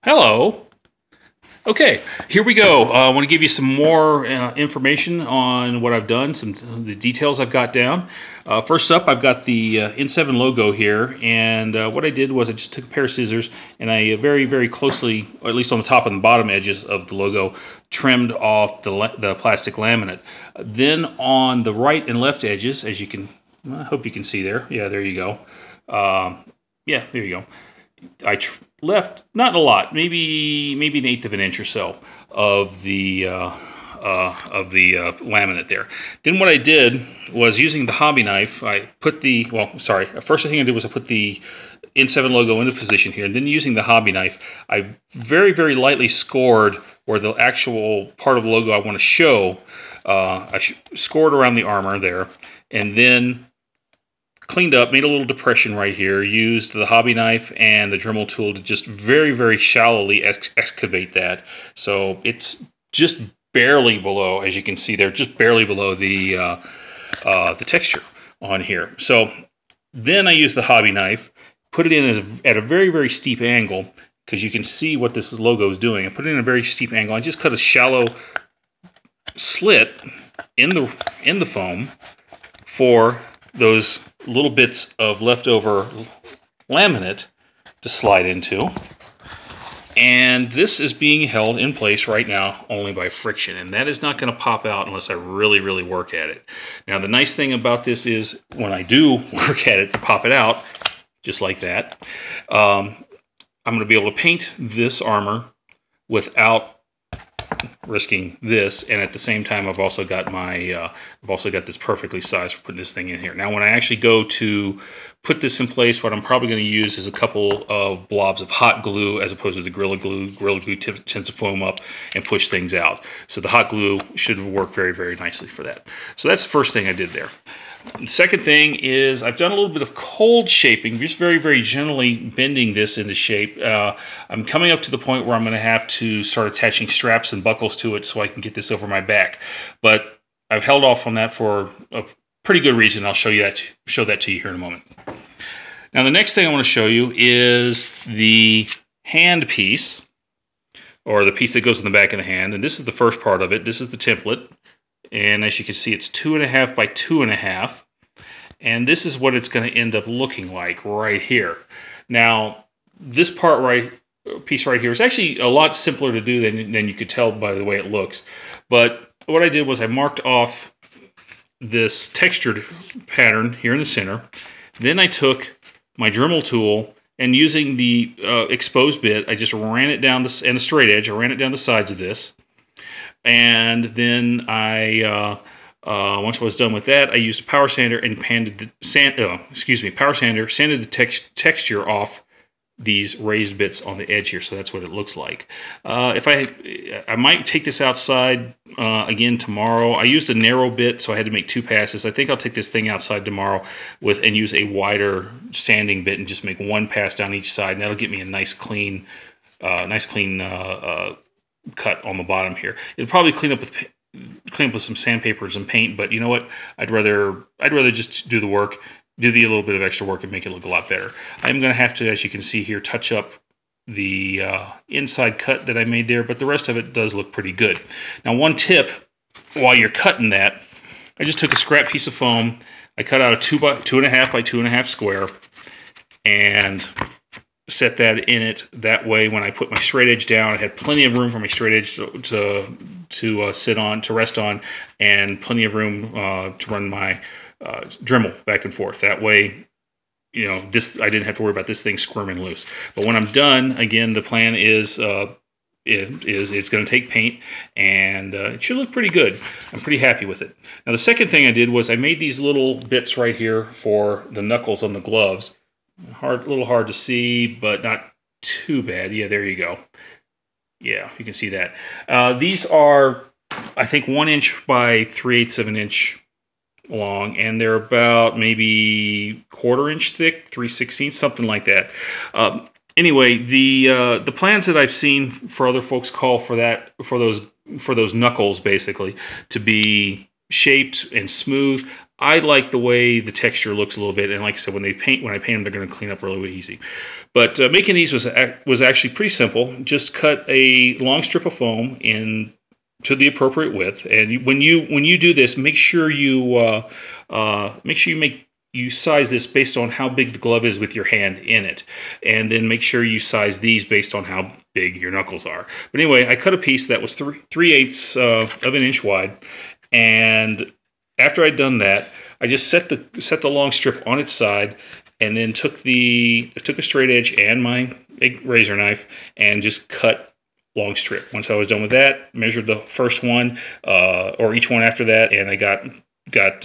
Hello. Okay, here we go. I want to give you some more information on what I've done, some of the details I've got down. First up, I've got the N7 logo here, and what I did was I just took a pair of scissors and I very, very closely, or at least on the top and the bottom edges of the logo, trimmed off the plastic laminate. Then on the right and left edges, as you can, I hope you can see there. Yeah, there you go. Yeah, there you go. I left not a lot, maybe an eighth of an inch or so of the laminate there. Then what I did was using the hobby knife, I put the first thing I did was I put the N7 logo into position here, and then using the hobby knife, I very, very lightly scored where the actual part of the logo I want to show. I scored around the armor there, and then cleaned up, made a little depression right here, used the hobby knife and the Dremel tool to just very, very shallowly excavate that. So it's just barely below, as you can see there, just barely below the texture on here. So then I used the hobby knife, put it in at a very, very steep angle, because you can see what this logo is doing. I put it in a very steep angle. I just cut a shallow slit in the foam for those little bits of leftover laminate to slide into. And this is being held in place right now only by friction, and that is not going to pop out unless I really, really work at it. Now, the nice thing about this is when I do work at it to pop it out, just like that, I'm going to be able to paint this armor without risking this, and at the same time I've also got this perfectly sized for putting this thing in here. Now when I actually go to put this in place, what I'm probably going to use is a couple of blobs of hot glue as opposed to the Gorilla Glue. Gorilla Glue tends to foam up and push things out, so the hot glue should work very, very nicely for that. So that's the first thing I did there. The second thing is I've done a little bit of cold shaping, just very, very gently bending this into shape. I'm coming up to the point where I'm going to have to start attaching straps and buckles to it so I can get this over my back. But I've held off on that for a pretty good reason. I'll show that to you here in a moment. Now the next thing I want to show you is the hand piece, or the piece that goes in the back of the hand. And this is the first part of it. This is the template. And as you can see, it's 2.5 by 2.5. And this is what it's going to end up looking like right here. Now, this piece right here is actually a lot simpler to do than you could tell by the way it looks. But what I did was I marked off this textured pattern here in the center. Then I took my Dremel tool, and using the exposed bit, I just ran it down and a straight edge. I ran it down the sides of this. And then once I was done with that, I used a power sander and sanded the texture off these raised bits on the edge here. So that's what it looks like. I might take this outside again tomorrow. I used a narrow bit, so I had to make 2 passes. I think I'll take this thing outside tomorrow and use a wider sanding bit and just make 1 pass down each side, and that'll get me a nice clean cut on the bottom here. It'll probably clean up with some sandpaper and some paint, but you know what? I'd rather just do the work, do the little bit of extra work, and make it look a lot better. I'm going to have to, as you can see here, touch up the inside cut that I made there, but the rest of it does look pretty good. Now, one tip while you're cutting that, I just took a scrap piece of foam. I cut out a 2.5 by 2.5 square and set that in it. That way, when I put my straight edge down, I had plenty of room for my straight edge to sit on, to rest on, and plenty of room to run my Dremel back and forth. That way, you know, I didn't have to worry about this thing squirming loose. But when I'm done, again, the plan is it's going to take paint, and it should look pretty good. I'm pretty happy with it. Now, the second thing I did was I made these little bits right here for the knuckles on the gloves. A little hard to see, but not too bad. Yeah, there you go. Yeah, you can see that. These are, I think, 1 inch by 3/8 of an inch long, and they're about maybe 1/4 inch thick, 3/16, something like that. Anyway, the plans that I've seen for other folks call for those knuckles basically to be shaped and smooth. I like the way the texture looks a little bit, and like I said, when I paint them, they're going to clean up really easy. But making these was actually pretty simple. Just cut a long strip of foam in to the appropriate width, and when you do this, make sure you size this based on how big the glove is with your hand in it, and then make sure you size these based on how big your knuckles are. But anyway, I cut a piece that was 3/8 of an inch wide, and after I'd done that, I just set the long strip on its side, and then took a straight edge and my razor knife and just cut long strip. Once I was done with that, measured the first one or each one after that, and I got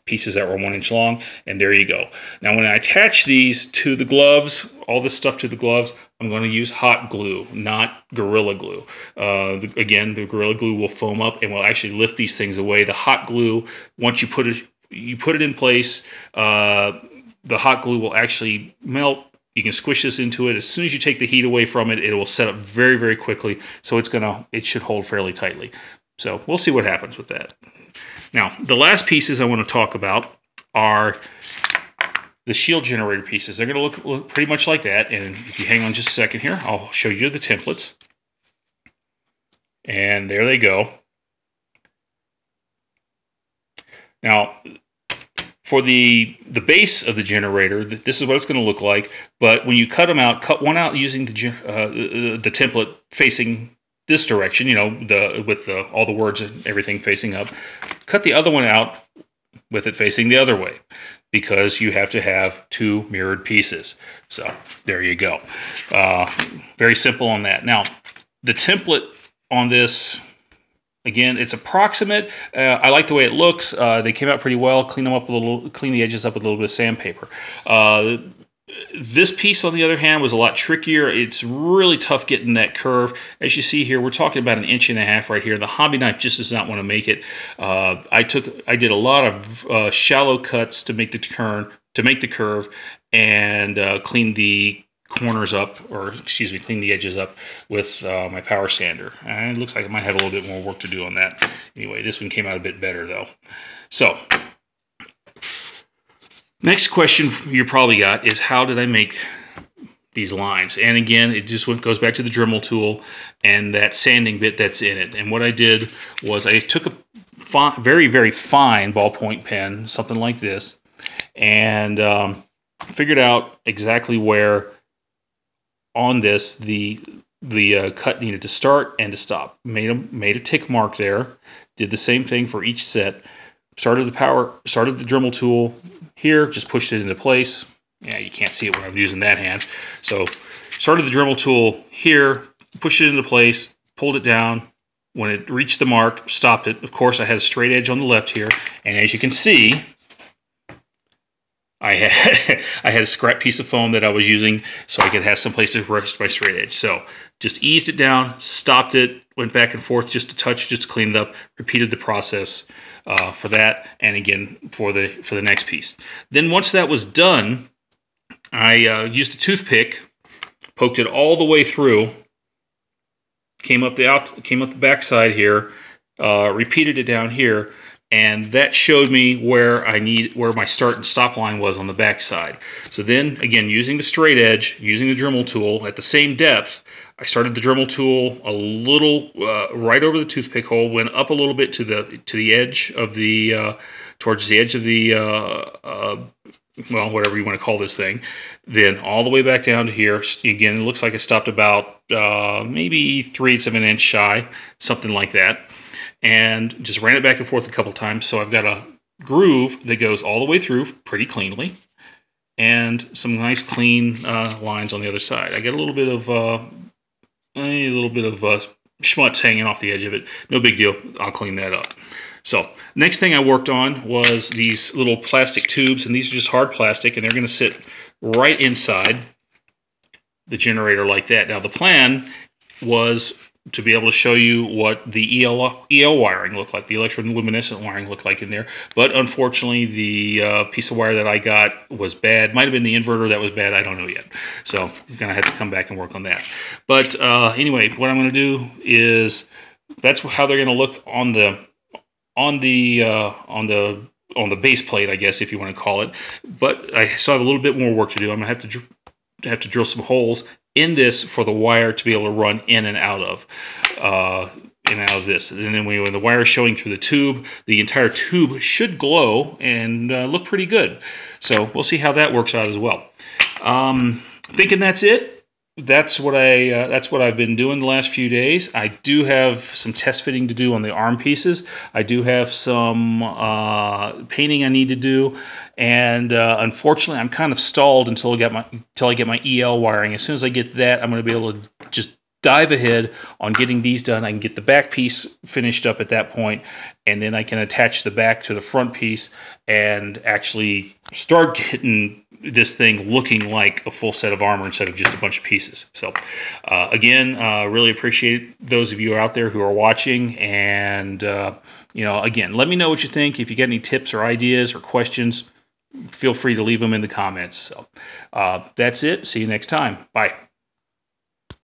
pieces that were 1 inch long, and there you go. Now when I attach these to the gloves, all this stuff to the gloves, I'm going to use hot glue, not Gorilla Glue. Again, the Gorilla Glue will foam up and will actually lift these things away. The hot glue, once you put it in place, the hot glue will actually melt. You can squish this into it. As soon as you take the heat away from it, it will set up very, very quickly. So it should hold fairly tightly. So we'll see what happens with that. Now, the last pieces I want to talk about are the shield generator pieces. They're going to look pretty much like that. And if you hang on just a second here, I'll show you the templates. And there they go. Now, for the base of the generator, this is what it's going to look like. But when you cut them out, cut one out using the template facing this direction, you know, with all the words and everything facing up. Cut the other one out with it facing the other way, because you have to have two mirrored pieces. So there you go. Very simple on that. Now, the template on this, again, it's approximate. I like the way it looks. They came out pretty well. Clean the edges up with a little bit of sandpaper. This piece, on the other hand, was a lot trickier. It's really tough getting that curve. As you see here, we're talking about 1.5 inches right here. The hobby knife just does not want to make it. I did a lot of shallow cuts to make the curve, and clean the corners up, or excuse me, clean the edges up with my power sander. And it looks like I might have a little bit more work to do on that. Anyway, this one came out a bit better though. So, next question you probably got is, how did I make these lines? And again, it just goes back to the Dremel tool and that sanding bit that's in it. And what I did was I took a very, very fine ballpoint pen, something like this, and figured out exactly where on this the cut needed to start and to stop. Made a tick mark there. Did the same thing for each set. Started the Dremel tool here, just pushed it into place. Yeah, you can't see it when I'm using that hand. So started the Dremel tool here, pushed it into place, pulled it down. When it reached the mark, stopped it. Of course, I had a straight edge on the left here, and as you can see, I had a scrap piece of foam that I was using so I could have some place to rest my straight edge. So just eased it down, stopped it, went back and forth just a touch, just to clean it up, repeated the process for that, and again for the next piece. Then once that was done, I used a toothpick, poked it all the way through, came up the back side here, repeated it down here, and that showed me where my start and stop line was on the back side. So then again, using the straight edge, using the Dremel tool at the same depth, I started the Dremel tool a little right over the toothpick hole, went up a little bit to the edge of the towards the edge of the well, whatever you want to call this thing, then all the way back down to here. Again, it looks like I stopped about maybe 3/8 of an inch shy, something like that, and just ran it back and forth a couple times. So I've got a groove that goes all the way through pretty cleanly, and some nice clean lines on the other side. I got a little bit of schmutz hanging off the edge of it. No big deal. I'll clean that up. So next thing I worked on was these little plastic tubes, and these are just hard plastic, and they're going to sit right inside the generator like that. Now the plan was to be able to show you what the EL wiring looked like, the electroluminescent wiring looked like in there. But unfortunately, the piece of wire that I got was bad. Might have been the inverter that was bad. I don't know yet. So I'm going to have to come back and work on that. But anyway, what I'm going to do is, that's how they're going to look on the on the base plate, I guess, if you want to call it. But I still have a little bit more work to do. I'm going to have to drill some holes in this for the wire to be able to run in and out of. This. And then when the wire is showing through the tube, the entire tube should glow and look pretty good. So we'll see how that works out as well. Thinking that's it. That's what I've been doing the last few days. I do have some test fitting to do on the arm pieces. I do have some painting I need to do, and unfortunately, I'm kind of stalled until I get my EL wiring. As soon as I get that, I'm going to be able to just dive ahead on getting these done. I can get the back piece finished up at that point, and then I can attach the back to the front piece and actually start getting this thing looking like a full set of armor instead of just a bunch of pieces. So again, really appreciate those of you out there who are watching, and again, let me know what you think. If you get any tips or ideas or questions, feel free to leave them in the comments. So that's it. See you next time. Bye.